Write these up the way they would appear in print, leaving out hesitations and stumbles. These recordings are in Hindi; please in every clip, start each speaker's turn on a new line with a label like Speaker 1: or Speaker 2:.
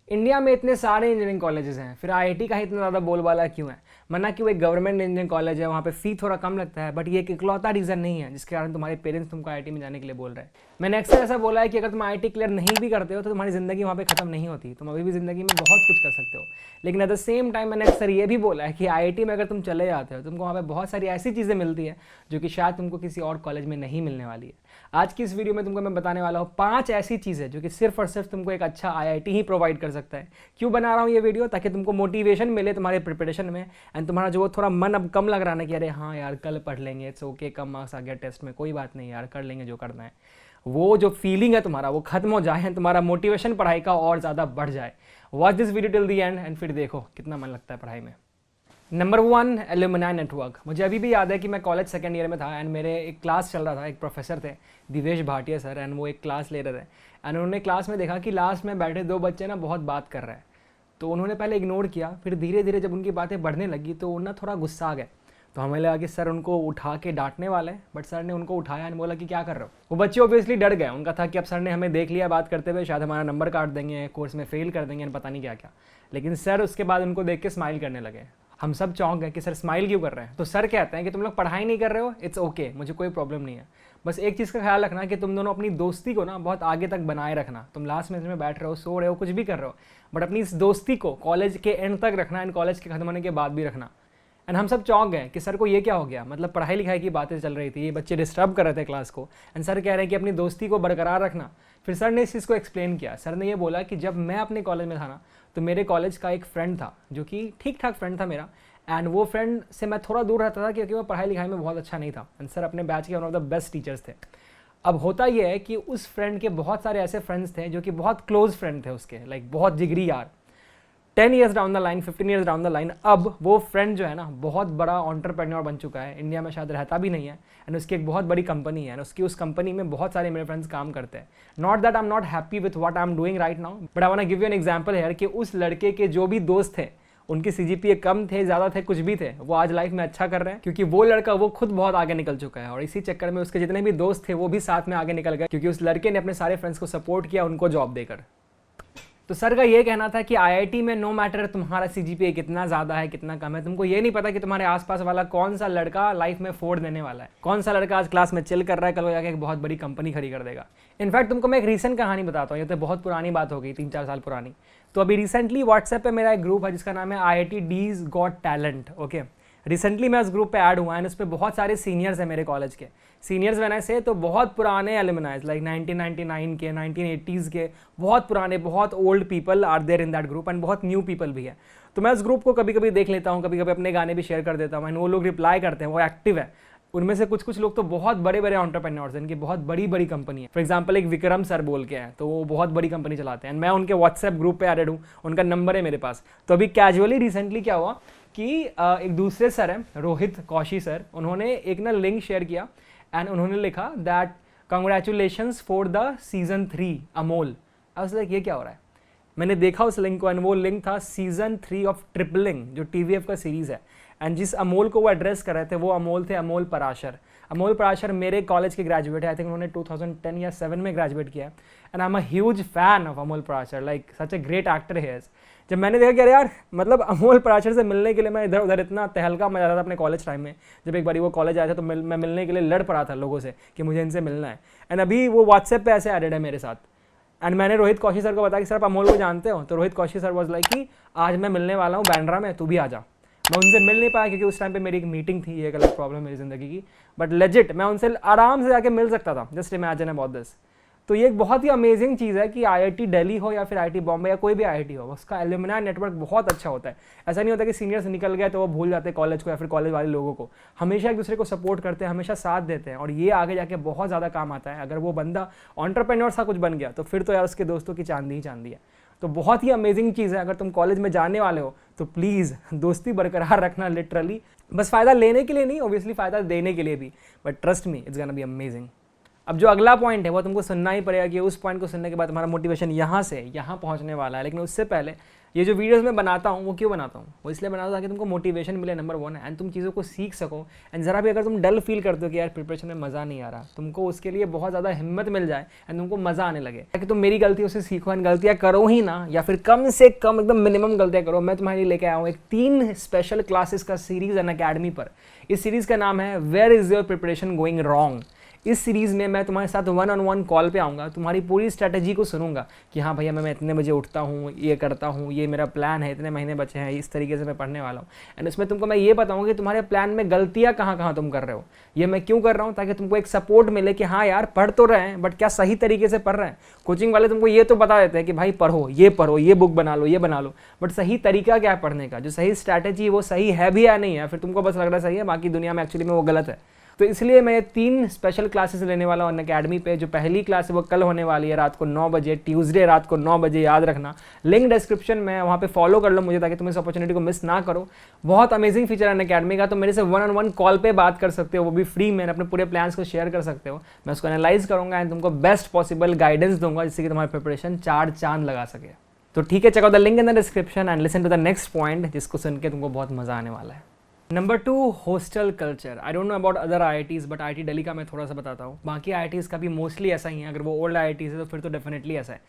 Speaker 1: इंडिया में इतने सारे इंजीनियरिंग कॉलेजेस हैं, फिर आईआईटी का ही इतना ज़्यादा बोलबाला क्यों है? मना कि वो एक गवर्नमेंट इंजीनियरिंग कॉलेज है, वहाँ पे फी थोड़ा कम लगता है, बट ये एक इकलौता रीज़न नहीं है जिसके कारण तुम्हारे पेरेंट्स तुमको आईआईटी में जाने के लिए बोल रहे हैं। मैंने अक्सर ऐसा बोला है कि अगर तुम आईआईटी क्लियर नहीं भी करते हो तो तुम्हारी ज़िंदगी वहाँ पे खत्म नहीं होती, तुम अभी भी ज़िंदगी में बहुत कुछ कर सकते हो। लेकिन एट द सेम टाइम मैंने अक्सर ये भी बोला है कि आईआईटी में अगर तुम चले जाते हो तुमको वहाँ पे बहुत सारी ऐसी चीज़ें मिलती हैं जो कि शायद तुमको किसी और कॉलेज में नहीं मिलने वाली है। आज की इस वीडियो में तुमको मैं बताने वाला हूँ 5 ऐसी चीज़ें जो कि सिर्फ और सिर्फ तुमको एक अच्छा आईआईटी ही प्रोवाइड कर सकता है। क्यों बना रहा हूँ ये वीडियो? ताकि तुमको मोटिवेशन मिले तुम्हारे प्रिपरेशन में, एंड तुम्हारा जो वो थोड़ा मन अब कम लग रहा है ना कि अरे हाँ यार कल पढ़ लेंगे, इट्स ओके, कम मार्क्स आ गया टेस्ट में, कोई बात नहीं यार, कर लेंगे जो करना है, वो जो फीलिंग है तुम्हारा वो खत्म हो जाए, तुम्हारा मोटिवेशन पढ़ाई का और ज़्यादा बढ़ जाए। Watch this video till the and फिर देखो कितना मन लगता है पढ़ाई में। Number 1, alumni network. मुझे अभी भी याद है कि मैं कॉलेज सेकेंड ईयर में था एंड मेरे एक क्लास चल रहा था, एक प्रोफेसर थे दिवेश भाटिया सर, एंड वो एक क्लास ले रहे थे एंड उन्होंने क्लास में देखा कि लास्ट में बैठे 2 बच्चे ना बहुत बात कर रहे हैं। तो उन्होंने पहले इग्नोर किया, फिर धीरे धीरे जब उनकी बातें बढ़ने लगी तो उन्हें थोड़ा गुस्सा आ गया। तो हमें लगा कि सर उनको उठा के डांटने वाले हैं, बट सर ने उनको उठाया एंड बोला कि क्या कर रहे हो। वो बच्चे ऑब्वियसली डर गए, उनका था कि अब सर ने हमें देख लिया बात करते हुए, शायद हमारा नंबर काट देंगे, कोर्स में फेल कर देंगे, पता नहीं क्या क्या। लेकिन सर उसके बाद उनको देख के स्माइल करने लगे। हम सब चौंक गए कि सर स्माइल क्यों कर रहे हैं। तो सर कहते हैं कि तुम लोग पढ़ाई नहीं कर रहे हो, इट्स ओके, मुझे कोई प्रॉब्लम नहीं है, बस एक चीज़ का ख्याल रखना कि तुम दोनों अपनी दोस्ती को ना बहुत आगे तक बनाए रखना। तुम लास्ट में बैठ रहे हो, सो रहे हो, कुछ भी कर रहे हो, बट अपनी इस दोस्ती को कॉलेज के एंड तक रखना एंड कॉलेज के खत्म होने के बाद भी रखना। एंड हम सब चौंक गए कि सर को ये क्या हो गया, मतलब पढ़ाई लिखाई की बातें चल रही थी, ये बच्चे डिस्टर्ब कर रहे थे क्लास को, एंड सर कह रहे हैं कि अपनी दोस्ती को बरकरार रखना। फिर सर ने इस चीज़ को एक्सप्लेन किया। सर ने ये बोला कि जब मैं अपने कॉलेज में था ना, तो मेरे कॉलेज का एक फ्रेंड था जो कि ठीक ठाक फ्रेंड था मेरा, एंड वो फ्रेंड से मैं थोड़ा दूर रहता था क्योंकि वो पढ़ाई लिखाई में बहुत अच्छा नहीं था, एंड सर अपने बैच के one of the best teachers थे। अब होता यह है कि उस फ्रेंड के बहुत सारे ऐसे फ्रेंड्स थे जो कि बहुत क्लोज फ्रेंड थे उसके, लाइक बहुत जिगरी यार। 10 years down the line, 15 years down the line, अब वो फ्रेंड जो है ना बहुत बड़ा एंटरप्रेन्योर बन चुका है, इंडिया में शायद रहता भी नहीं है, एंड उसकी एक बहुत बड़ी कंपनी है, एंड उसकी उस कंपनी में बहुत सारे मेरे फ्रेंड्स काम करते हैं। Not that I am not happy with what I am doing right now, but I want to give you an example here कि उस लड़के के जो भी दोस्त थे, उनके सीजीपीए कम थे, ज़्यादा थे, कुछ भी थे, वो आज लाइफ में अच्छा कर रहे हैं क्योंकि वो लड़का वो खुद बहुत आगे निकल चुका है, और इसी चक्कर में उसके जितने भी दोस्त थे वो भी साथ में आगे निकल गए क्योंकि उस लड़के ने अपने सारे फ्रेंड्स को सपोर्ट किया उनको जॉब देकर। तो सर का ये कहना था कि आईआईटी में नो मैटर तुम्हारा सीजीपीए कितना ज़्यादा है कितना कम है, तुमको ये नहीं पता कि तुम्हारे आसपास वाला कौन सा लड़का लाइफ में फोड़ देने वाला है, कौन सा लड़का आज क्लास में चिल कर रहा है, कल वो जाके एक बहुत बड़ी कंपनी खड़ी कर देगा। इनफैक्ट तुमको मैं एक रीसेंट कहानी बताता हूँ, ये तो बहुत पुरानी बात हो गई, 3-4 साल पुरानी। तो अभी रिसेंटली व्हाट्सएप पे मेरा एक ग्रुप है जिसका नाम है IIT डीज गॉट टैलेंट। ओके, रिसेंटली मैं उस ग्रुप पे ऐड हुआ एंड उस पर बहुत सारे सीनियर्स हैं मेरे कॉलेज के। सीनियर्स मैंने से तो बहुत पुराने एलुमनाइज, लाइक 1999 के, 1980s के, बहुत पुराने, बहुत old people are there in that group, and बहुत न्यू पीपल भी है। तो मैं उस ग्रुप को कभी कभी देख लेता हूँ, कभी कभी अपने गाने भी शेयर कर देता हूँ, एंड वो लोग रिप्लाई करते हैं, वो एक्टिव है। उनमें से कुछ लोग तो बहुत बड़े बड़े एंटरप्रेन्योर्स हैं, इनकी बहुत बड़ी बड़ी कंपनी है। फॉर एग्जांपल एक विक्रम सर बोल के हैं, तो वो बहुत बड़ी कंपनी चलाते हैं, एंड मैं उनके व्हाट्सएप ग्रुप पे एडेड हूँ, उनका नंबर है मेरे पास। तो अभी कैजुअली रिसेंटली क्या हुआ कि एक दूसरे सर हैं, रोहित कौशी सर, उन्होंने एक ना लिंक शेयर किया एंड उन्होंने लिखा that congratulations for the season 3 Amol. I was like ये क्या हो रहा है? मैंने देखा उस लिंक को एंड वो लिंक था सीजन 3 ऑफ ट्रिपलिंग, जो टीवीएफ का सीरीज है, एंड जिस अमोल को वो एड्रेस कर रहे थे वो अमोल थे, अमोल पराशर। अमोल पराशर मेरे कॉलेज के ग्रेजुएट है, आई थिंक उन्होंने 2010 या 7 में ग्रेजुएट किया है, and I am a huge fan of Amol Parashar, like such a great actor है। जब मैंने देखा कि अरे यार, मतलब अमोल पराशर से मिलने के लिए मैं इधर उधर इतना तहलका मचा रहा था अपने कॉलेज टाइम में, जब एक बार वो कॉलेज आया था तो मैं मिलने के लिए लड़ पड़ा था लोगों से कि मुझे इनसे मिलना है, एंड अभी वो व्हाट्सएप पे ऐसे एडेड है मेरे साथ। एंड मैंने रोहित कौशी सर को बताया कि सर आप अमोल को जानते हो? तो Rohit Kaushi sir was like कि आज मैं मिलने वाला हूँ बैंड्रा में, तू भी आ जा। मैं उनसे मिल नहीं पाया क्योंकि उस टाइम पे मेरी एक मीटिंग थी, ये एक अलग प्रॉब्लम मेरी ज़िंदगी की, बट लेजिट मैं उनसे आराम से जाके मिल सकता था। Just imagine about this. तो ये एक बहुत ही अमेजिंग चीज़ है कि IIT दिल्ली हो या फिर IIT बॉम्बे या कोई भी IIT हो, उसका एल्यूमिनाई नेटवर्क बहुत अच्छा होता है। ऐसा नहीं होता कि सीनियर्स निकल गए तो वो भूल जाते कॉलेज को या फिर कॉलेज वाले लोगों को, हमेशा एक दूसरे को सपोर्ट करते हैं, हमेशा साथ देते हैं, और ये आगे जाके बहुत ज़्यादा काम आता है। अगर वो बंदा एंटरप्रेन्योर सा कुछ बन गया तो फिर तो यार उसके दोस्तों की चांदी ही चांदी है। तो बहुत ही अमेजिंग चीज़ है। अगर तुम कॉलेज में जाने वाले हो तो प्लीज़ दोस्ती बरकरार रखना, लिटरली बस फ़ायदा लेने के लिए नहीं, ऑब्वियसली फ़ायदा देने के लिए भी, but trust me it's gonna be amazing. अब जो अगला पॉइंट है वो तुमको सुनना ही पड़ेगा कि उस पॉइंट को सुनने के बाद तुम्हारा मोटिवेशन यहाँ से यहाँ पहुँचने वाला है। लेकिन उससे पहले ये जो वीडियोस मैं बनाता हूँ वो क्यों बनाता हूँ, वो इसलिए बनाता हूँ ताकि तुमको मोटिवेशन मिले, नंबर 1 है, एंड तुम चीज़ों को सीख सको। एंड ज़रा भी अगर तुम डल फील करते हो कि यार प्रिपरेशन में मज़ा नहीं आ रहा, तुमको उसके लिए बहुत ज़्यादा हिम्मत मिल जाए एंड तुमको मज़ा आने लगे, ताकि तुम मेरी गलतियों से सीखो एंड गलतियाँ करो ही ना, या फिर कम से कम एकदम मिनिमम गलतियाँ करो। मैं तुम्हारे लिए लेके आया हूँ एक 3 स्पेशल क्लासेस का सीरीज़ अनअकैडमी पर। इस सीरीज़ का नाम है where is your preparation going wrong. इस सीरीज़ में मैं तुम्हारे साथ 1-on-1 कॉल पे आऊँगा, तुम्हारी पूरी स्ट्रैटेजी को सुनूंगा कि हाँ भैया मैं इतने बजे उठता हूँ, ये करता हूँ, ये मेरा प्लान है, इतने महीने बचे हैं, इस तरीके से मैं पढ़ने वाला हूँ। एंड उसमें तुमको मैं ये बताऊँगा कि तुम्हारे प्लान में गलतियाँ कहाँ कहाँ तुम कर रहे हो, ये मैं क्यों कर रहा हूँ, ताकि तुमको एक सपोर्ट मिले कि हाँ यार पढ़ तो रहे हैं बट क्या सही तरीके से पढ़ रहे हैं। कोचिंग वाले तुमको ये तो बता देते हैं कि भाई पढ़ो, ये बुक बना लो, ये बना लो, बट सही तरीका क्या है पढ़ने का, जो सही स्ट्रैटेजी वो सही है भी या नहीं है, फिर तुमको बस लग रहा है सही है, बाकी दुनिया में एक्चुअली में वो गलत है। तो इसलिए मैं ये 3 स्पेशल क्लासेस लेने वाला हूँ अनअकैडमी पे। जो पहली क्लास है वो कल होने वाली है रात को 9 बजे, ट्यूसडे रात को 9 बजे, याद रखना। लिंक डिस्क्रिप्शन में, वहाँ पे फॉलो कर लो मुझे ताकि तुम इस अपॉर्चुनिटी को मिस ना करो। बहुत अमेजिंग फीचर है अनअकैडमी का। तो मेरे से 1-on-1 कॉल पे बात कर सकते हो, वो भी फ्री में, अपने पूरे प्लान्स को शेयर कर सकते हो। मैं उसको एनालाइज करूँगा एंड तुमको बेस्ट पॉसिबल गाइडेंस दूंगा जिससे कि तुम्हारी प्रिपरेशन 4 चांद लगा सके। तो ठीक है, check out the link in the description and listen to the next point, जिसको सुन के तुमको बहुत मजा आने वाला है। Number 2, hostel culture. I don't know about other IITs but IIT Delhi का मैं थोड़ा सा बताता हूँ। बाकी IITs का भी मोस्टली ऐसा ही है। अगर वो ओल्ड IITs है तो फिर तो डेफिनेटली ऐसा है।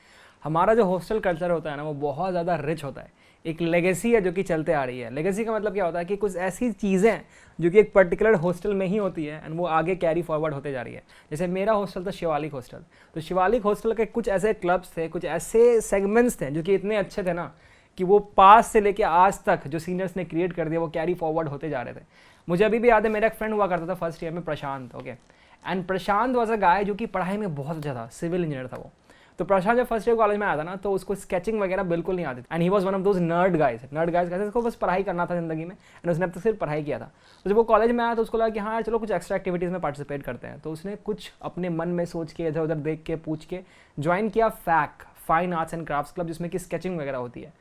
Speaker 1: हमारा जो हॉस्टल कल्चर होता है ना, वो बहुत ज़्यादा रिच होता है। एक लेगेसी है जो कि चलते आ रही है। लेगेसी का मतलब क्या होता है कि कुछ ऐसी चीज़ें जो कि एक पर्टिकुलर हॉस्टल में ही होती है एंड वो आगे कैरी फॉरवर्ड होते जा रही है। जैसे मेरा हॉस्टल था शिवालिक हॉस्टल, तो शिवालिक हॉस्टल के कुछ ऐसे क्लब्स थे, कुछ ऐसे सेगमेंट्स थे जो कि इतने अच्छे थे ना कि वो पास से लेके आज तक जो सीनियर्स ने क्रिएट कर दिया वो कैरी फॉरवर्ड होते जा रहे थे। मुझे अभी भी याद है, मेरा एक फ्रेंड हुआ करता था फर्स्ट ईयर में, Prashant. Okay, and Prashant was a guy जो कि पढ़ाई में बहुत अच्छा था, सिविल इंजीनियर था वो। तो प्रशांत जब फर्स्ट ईयर कॉलेज में आया था ना, तो उसको स्केचिंग वगैरह बिल्कुल नहीं आती, and he was one of those nerd guys कहते उसको बस पढ़ाई करना था जिंदगी में, एंड उसने अब तक सिर्फ पढ़ाई किया था। तो जब वो कॉलेज में आया तो उसको लगा कि हाँ चलो कुछ एक्स्ट्रा एक्टिविटीज़ में पार्टिसिपेट करते हैं। तो उसने कुछ अपने मन में सोच के, इधर उधर देख के, पूछ के ज्वाइन किया फैक, fine arts and crafts club, जिसमें कि स्केचिंग वगैरह होती है।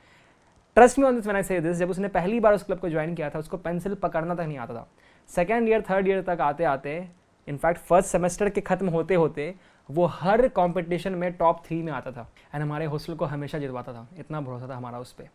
Speaker 1: Trust me on this when I say this, जब उसने पहली बार उस क्लब को ज्वाइन किया था उसको पेंसिल पकड़ना तक नहीं आता था। सेकेंड ईयर, थर्ड ईयर तक आते आते, इनफैक्ट फर्स्ट सेमेस्टर के खत्म होते होते वो हर कंपटीशन में टॉप 3 में आता था एंड हमारे हॉस्टल को हमेशा जितवाता था। इतना भरोसा था हमारा उस पर।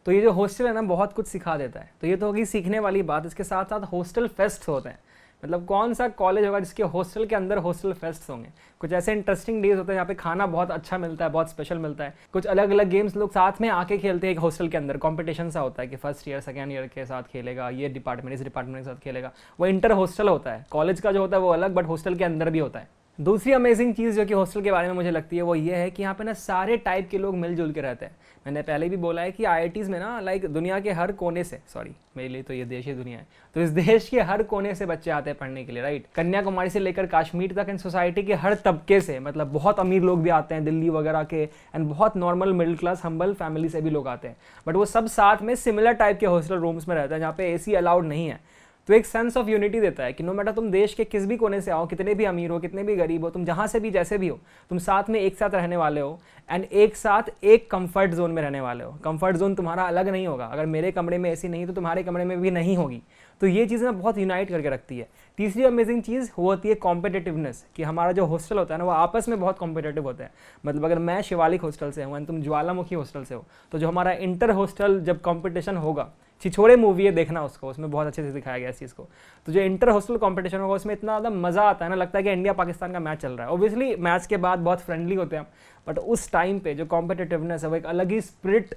Speaker 1: तो ये जो हॉस्टल है ना, बहुत कुछ सिखा देता है। तो ये तो होगी सीखने वाली बात। इसके साथ साथ हॉस्टल फेस्ट होते हैं। मतलब कौन सा कॉलेज होगा जिसके हॉस्टल के अंदर हॉस्टल फेस्ट होंगे। कुछ ऐसे इंटरेस्टिंग डेज होते हैं जहाँ पे खाना बहुत अच्छा मिलता है, बहुत स्पेशल मिलता है। कुछ अलग अलग गेम्स लोग साथ में आके खेलते हैं। एक हॉस्टल के अंदर कंपटीशन सा होता है कि फर्स्ट ईयर सेकेंड ईयर के साथ खेलेगा, ये डिपार्टमेंट इस डिपार्टमेंट के साथ खेलेगा। वो इंटर हॉस्टल होता है। कॉलेज का जो होता है वो अलग, बट हॉस्टल के अंदर भी होता है। दूसरी अमेजिंग चीज़ जो कि हॉस्टल के बारे में मुझे लगती है वो ये है कि यहाँ पे ना सारे टाइप के लोग मिलजुल के रहते हैं। मैंने पहले भी बोला है कि IITs में ना लाइक दुनिया के हर कोने से, सॉरी मेरे लिए तो ये देश ही दुनिया है, तो इस देश के हर कोने से बच्चे आते हैं पढ़ने के लिए, राइट। कन्याकुमारी से लेकर कश्मीर तक, एंड सोसाइटी के हर तबके से, मतलब बहुत अमीर लोग भी आते हैं दिल्ली वगैरह के, एंड बहुत normal middle class humble family से भी लोग आते हैं। बट वो सब साथ में सिमिलर टाइप के हॉस्टल रूम्स में रहते हैं जहाँ पे AC अलाउड नहीं है। तो एक सेंस ऑफ यूनिटी देता है कि नो मैटर तुम देश के किस भी कोने से आओ, कितने भी अमीर हो, कितने भी गरीब हो, तुम जहाँ से भी जैसे भी हो, तुम साथ में एक साथ रहने वाले हो एंड एक साथ एक कंफर्ट जोन में रहने वाले हो। कंफर्ट जोन तुम्हारा अलग नहीं होगा। अगर मेरे कमरे में AC नहीं तो तुम्हारे कमरे में भी नहीं होगी। तो ये चीज़ें बहुत यूनाइट करके रखती है। तीसरी अमेजिंग चीज़ वो होती है कॉम्पिटिटिवनेस, कि हमारा जो हॉस्टल होता है ना वो आपस में बहुत कॉम्पिटिटिव होता है। मतलब अगर मैं शिवालिक हॉस्टल से हूँ एंड तुम ज्वालामुखी हॉस्टल से हो, तो जो हमारा इंटर हॉस्टल जब कॉम्पिटिशन होगा, छिछोरे मूवी है, देखना उसको, उसमें बहुत अच्छे से दिखाया गया इस चीज़ को। तो जो इंटर हॉस्टल कंपटीशन होगा उसमें इतना ज़्यादा मज़ा आता है ना, लगता है कि इंडिया पाकिस्तान का मैच चल रहा है। ऑब्वियसली मैच के बाद बहुत फ्रेंडली होते हैं, बट उस टाइम पे जो कॉम्पिटिटिवनेस है वो एक अलग ही स्पिरिट,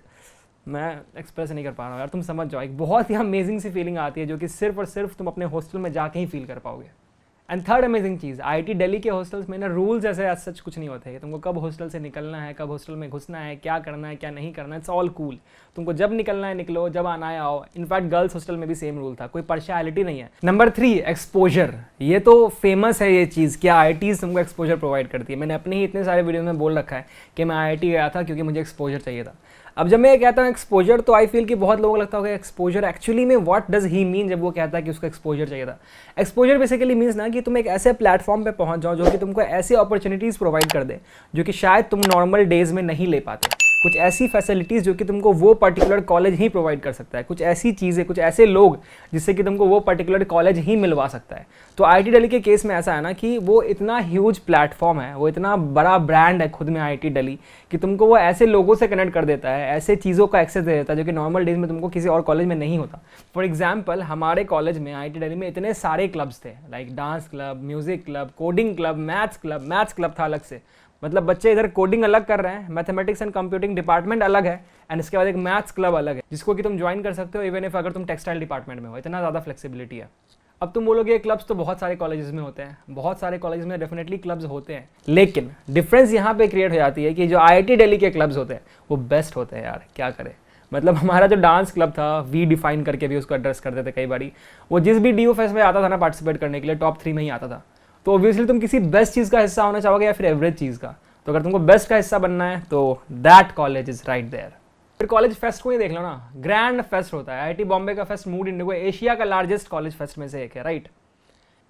Speaker 1: मैं एक्सप्रेस नहीं कर पा रहा हूँ यार, तुम समझ जाओ। एक बहुत ही अमेजिंग सी फीलिंग आती है जो कि सिर्फ और सिर्फ तुम अपने हॉस्टल में जाके ही फील कर पाओगे। And third amazing cheese, IIT Delhi के हॉस्टल्स में ना रूल्स ऐसे आज सच कुछ नहीं होते हैं। तुमको कब हॉस्टल से निकलना है, कब हॉस्टल में घुसना है, क्या करना है क्या नहीं करना है, इट्स ऑल कूल। तुमको जब निकलना है निकलो, जब आना है आओ। इनफैक्ट गर्ल्स हॉस्टल में भी सेम रूल था, कोई पर्शियलिटी नहीं है। Number 3, exposure. ये तो फेमस है ये चीज़ कि IITs तुमको एक्सपोजर प्रोवाइड करती है। मैंने अपने ही इतने सारे वीडियो में बोल रखा है कि मैं IIT गया था क्योंकि मुझे एक्सपोजर चाहिए था। अब जब मैं ये कहता हूँ एक्सपोजर, तो आई फील कि बहुत लोगों को लगता होगा एक्सपोजर एक्चुअली में व्हाट डज ही मीन जब वो कहता है कि उसको एक्सपोजर चाहिए था। एक्सपोजर बेसिकली मीन्स ना कि तुम एक ऐसे प्लेटफॉर्म पे पहुंच जाओ जो कि तुमको ऐसी अपॉर्चुनिटीज़ प्रोवाइड कर दे जो कि शायद तुम नॉर्मल डेज में नहीं ले पाते। कुछ ऐसी फैसिलिटीज़ जो कि तुमको वो पर्टिकुलर कॉलेज ही प्रोवाइड कर सकता है, कुछ ऐसी चीज़ें, कुछ ऐसे लोग जिससे कि तुमको वो पर्टिकुलर कॉलेज ही मिलवा सकता है। तो IIT दिल्ली के केस में ऐसा है ना कि वो इतना ह्यूज प्लेटफॉर्म है, वो इतना बड़ा ब्रांड है खुद में IIT दिल्ली, कि तुमको वो ऐसे लोगों से कनेक्ट कर देता है, ऐसे चीज़ों का एक्सेस दे देता है जो कि नॉर्मल डेज में तुमको किसी और कॉलेज में नहीं होता। फॉर एग्जाम्पल, हमारे कॉलेज में IIT दिल्ली में इतने सारे क्लब्स थे, like dance club, music club, coding club, maths club था अलग से। मतलब बच्चे इधर कोडिंग अलग कर रहे हैं, मैथमेटिक्स एंड कंप्यूटिंग डिपार्टमेंट अलग है, एंड इसके बाद एक मैथ्स क्लब अलग है जिसको कि तुम ज्वाइन कर सकते हो इवन इफ अगर तुम टेक्सटाइल डिपार्टमेंट में हो। इतना ज़्यादा फ्लेक्सिबिलिटी है। अब तुम बोलोगे क्लब्स तो बहुत सारे कॉलेजेस में होते हैं, बहुत सारे कॉलेजेस में डेफिनेटली क्लब्स होते हैं, लेकिन डिफरेंस यहाँ पे क्रिएट हो जाती है कि जो IIT दिल्ली के क्लब्स होते हैं वो बेस्ट होते हैं यार, क्या करें। मतलब हमारा जो डांस क्लब था, वी डिफाइन करके भी उसको एड्रेस करते थे कई बारी, वो जिस भी DU फेस्ट में आता था ना पार्टिसिपेट करने के लिए, टॉप 3 में ही आता था। तो ऑब्वियसली तुम किसी बेस्ट चीज़ का हिस्सा होना चाहोगे या फिर एवरेज चीज़ का। तो अगर तुमको बेस्ट का हिस्सा बनना है तो that college is right there. फिर कॉलेज फेस्ट को ही देख लो ना, ग्रैंड फेस्ट होता है। IIT बॉम्बे का फेस्ट मूड इंडिगो एशिया का लार्जेस्ट कॉलेज फेस्ट में से एक है, राइट।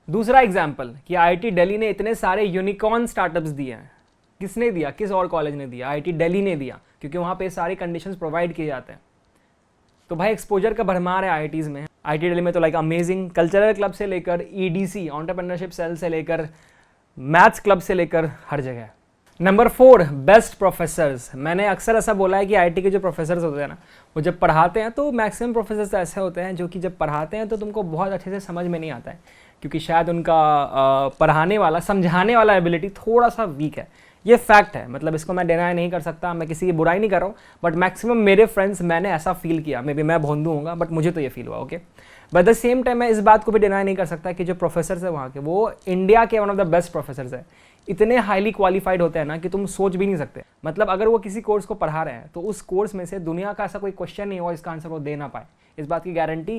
Speaker 1: दूसरा एग्जाम्पल कि IIT दिल्ली ने इतने सारे यूनिकॉर्न स्टार्टअप्स दिए हैं। किसने दिया, किस और कॉलेज ने दिया? IIT दिल्ली ने दिया, क्योंकि वहाँ पे सारी कंडीशंस प्रोवाइड किए जाते हैं। तो भाई एक्सपोजर का भरमार है IITs में। IIT दिल्ली में तो लाइक अमेजिंग कल्चरल क्लब से लेकर EDC एंटरप्रेन्योरशिप सेल से लेकर मैथ्स क्लब से लेकर हर जगह। Number 4, best professors. मैंने अक्सर ऐसा बोला है कि IIT के जो प्रोफेसर्स होते हैं ना, वो जब पढ़ाते हैं तो मैक्सिमम प्रोफेसर्स ऐसे होते हैं जो कि जब पढ़ाते हैं तो तुमको बहुत अच्छे से समझ में नहीं आता है, क्योंकि शायद उनका पढ़ाने वाला, समझाने वाला एबिलिटी थोड़ा सा वीक है। ये फैक्ट है, मतलब इसको मैं डिनाई नहीं कर सकता, मैं किसी की बुराई नहीं कर रहा हूँ, बट मैक्सिमम मेरे फ्रेंड्स, मैंने ऐसा फील किया। मे बी मैं भोंदू होऊंगा, बट मुझे तो ये फील हुआ, okay. But the same time मैं इस बात को भी डिनाई नहीं कर सकता कि जो प्रोफेसर्स है वहाँ के, वो इंडिया के one of the best professors है। इतने हाईली क्वालिफाइड होते हैं ना कि तुम सोच भी नहीं सकते। मतलब अगर वो किसी कोर्स को पढ़ा रहे हैं तो उस कोर्स में से दुनिया का ऐसा कोई क्वेश्चन नहीं हो इसका आंसर वो दे ना पाए। इस बात की गारंटी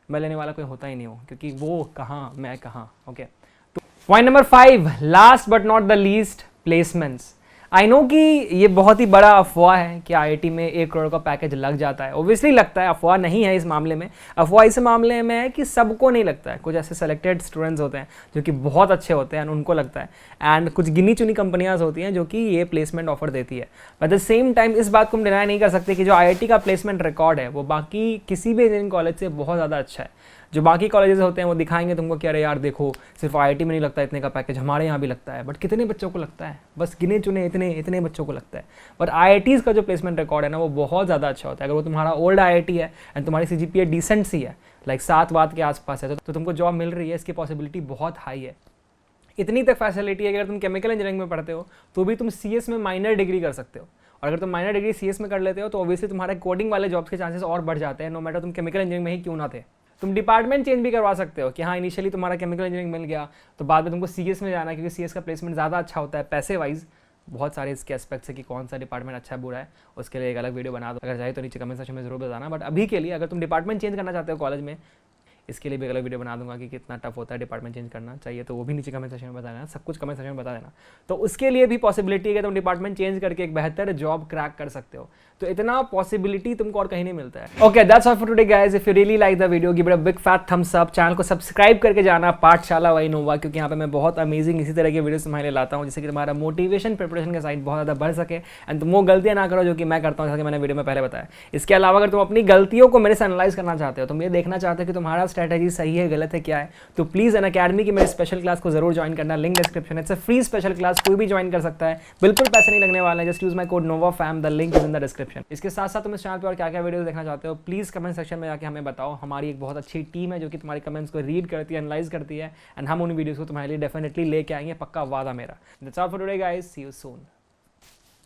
Speaker 1: मैं लेने वाला कोई होता ही नहीं हो, क्योंकि वो कहाँ मैं कहाँ, ओके। तो point number 5, last but not the least, placements. I know कि ये बहुत ही बड़ा अफवाह है कि IIT में 1 करोड़ का पैकेज लग जाता है। ओब्वियसली लगता है, अफवाह नहीं है इस मामले में। अफवाह इस मामले में है कि सबको नहीं लगता है, कुछ ऐसे सेलेक्टेड स्टूडेंट्स होते हैं जो कि बहुत अच्छे होते हैं, उनको लगता है, एंड कुछ गिनी चुनी कंपनियां होती हैं जो कि ये प्लेसमेंट ऑफर देती है। बट द सेम टाइम इस बात को हम डिनाई नहीं कर सकते कि जो IIT का प्लेसमेंट रिकॉर्ड है वो बाकी किसी भी इंजीनियरिंग कॉलेज से बहुत ज़्यादा अच्छा है। जो बाकी कॉलेजेस होते हैं वो दिखाएंगे तुमको कि अरे यार देखो, सिर्फ IIT में नहीं लगता इतने का पैकेज, हमारे यहाँ भी लगता है। बट कितने बच्चों को लगता है? बस गिने चुने इतने बच्चों को लगता है। बट IITs का जो प्लेसमेंट रिकॉर्ड है ना, वो बहुत ज़्यादा अच्छा होता है। अगर वो तुम्हारा ओल्ड IIT है एंड तुम्हारी CGPA डिसेंट सी है, लाइक 7 के आसपास है, तो तुमको जॉब मिल रही है, इसकी पॉसिबिलिटी बहुत हाई है। इतनी तक फैसिलिटी है कि अगर तुम केमिकल इंजीनियरिंग में पढ़ते हो तो भी तुम CS में माइनर डिग्री कर सकते हो, और अगर तुम माइनर डिग्री CS में कर लेते हो तो ऑब्वियसली तुम्हारे कोडिंग वाले जॉब्स के चांसेस और बढ़ जाते हैं, नो मैटर तुम केमिकल इंजीनियरिंग में ही क्यों ना थे। तुम डिपार्टमेंट चेंज भी करवा सकते हो कि हाँ इनिशियली तुम्हारा केमिकल इंजीनियरिंग मिल गया तो बाद में तुमको CS में जाना है, क्योंकि CS का प्लेसमेंट ज़्यादा अच्छा होता है पैसे वाइज। बहुत सारे इसके एस्पेक्ट्स है कि कौन सा डिपार्टमेंट अच्छा है बुरा है, उसके लिए एक अलग वीडियो बना दो, अगर चाहे तो नीचे कमेंट सेक्शन में जरूर बताना। बट अभी के लिए अगर तुम डिपार्टमेंट चेंज करना चाहते हो कॉलेज में, इसके लिए भी अलग वीडियो बना दूंगा कि कितना टफ होता है डिपार्टमेंट चेंज करना। चाहिए तो वो भी नीचे कमेंट सेक्शन में बता देना, सब कुछ कमेंट सेक्शन में बता देना। तो उसके लिए भी पॉसिबिलिटी है कि तुम डिपार्टमेंट चेंज करके एक बेहतर जॉब क्रैक कर सकते हो। तो इतना पॉसिबिलिटी तुमको और कहीं नहीं मिलता है। Okay, that's all for today guys. If you really like the video, give it a big fat Thums up. Channel को सब्सक्राइब करके जाना पाठशाला वाई नोवा, क्योंकि यहाँ पे मैं बहुत अमेजिंग इसी तरह के वीडियोस तुम्हारे लिए लाता हूँ, जिससे कि तुम्हारा मोटिवेशन प्रिपरेशन का साइड बहुत ज़्यादा बढ़ सके एंड तुम वो गलतियाँ ना करो जो कि मैं करता हूँ, जैसा कि मैंने वीडियो में पहले बताया। इसके अलावा अगर तुम अपनी गलतियों को मेरे से एनालाइज करना चाहते हो, तुम ये देखना चाहते हो कि तुम्हारा स्ट्रैटेजी सही है गलत है क्या है, तो प्लीज़ अनअकैडमी की मेरे स्पेशल क्लास को जरूर ज्वाइन करना। लिंक डिस्क्रिप्शन है। It's a free special class, कोई भी ज्वाइन कर सकता है, बिल्कुल पैसे नहीं लगने वाले हैं। Just use my code NOVAFAM, the link is in the description. इसके साथ साथ तुम इस चैनल पर और क्या क्या वीडियो देखना चाहते हो प्लीज़ कमेंट सेक्शन में जाके हमें बताओ। हमारी एक बहुत अच्छी टीम है जो कि तुम्हारी कमेंट्स को रीड करती है, एनालाइज करती है, एंड हम उन वीडियोस को तुम्हारे लिए डेफिनेटली लेके आएंगे, पक्का वादा मेरा। That's all for today guys, see you soon.